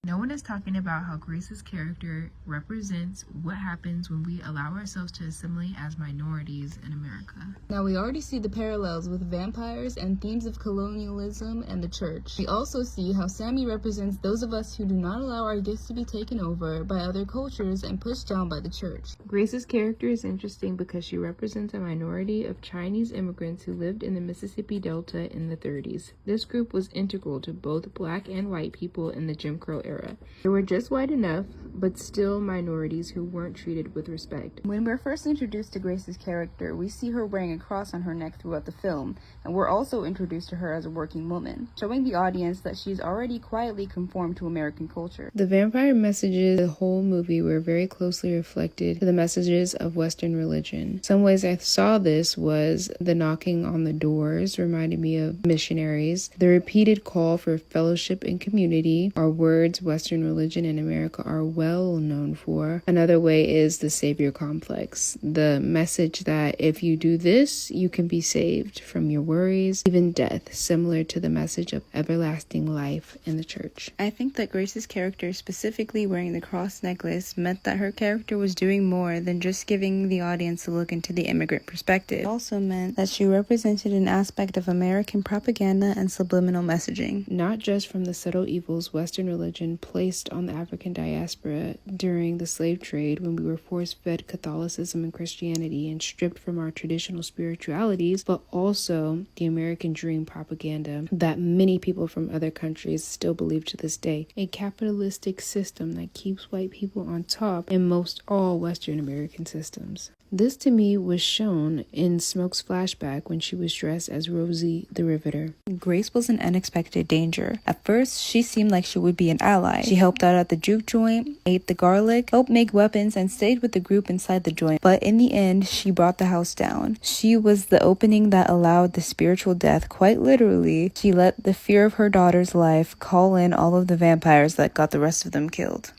No one is talking about how Grace's character represents what happens when we allow ourselves to assimilate as minorities in America. Now, we already see the parallels with vampires and themes of colonialism and the church. We also see how Sammy represents those of us who do not allow our gifts to be taken over by other cultures and pushed down by the church. Grace's character is interesting because she represents a minority of Chinese immigrants who lived in the Mississippi Delta in the 30s. This group was integral to both black and white people in the Jim Crow era. They were just white enough, but still minorities who weren't treated with respect. When we're first introduced to Grace's character, we see her wearing a cross on her neck throughout the film, and we're also introduced to her as a working woman, showing the audience that she's already quietly conformed to American culture. The vampire messages of the whole movie were very closely reflected to the messages of Western religion. Some ways I saw this was the knocking on the doors reminded me of missionaries, the repeated call for fellowship and community are words Western religion in America are well known for. Another way is the savior complex, the message that if you do this, you can be saved from your worries, even death, similar to the message of everlasting life in the church. I think that Grace's character, specifically wearing the cross necklace, meant that her character was doing more than just giving the audience a look into the immigrant perspective. It also meant that she represented an aspect of American propaganda and subliminal messaging. Not just from the subtle evils Western religion placed on the African diaspora during the slave trade when we were force-fed Catholicism and Christianity and stripped from our traditional spiritualities, but also the American dream propaganda that many people from other countries still believe to this day. A capitalistic system that keeps white people on top in most all Western American systems. This to me was shown in Smoke's flashback when she was dressed as Rosie the Riveter. Grace was an unexpected danger. At first, she seemed like she would be an ally. She helped out at the juke joint, ate the garlic, helped make weapons, and stayed with the group inside the joint. But in the end, she brought the house down. She was the opening that allowed the spiritual death, quite literally. She let the fear of her daughter's life call in all of the vampires that got the rest of them killed.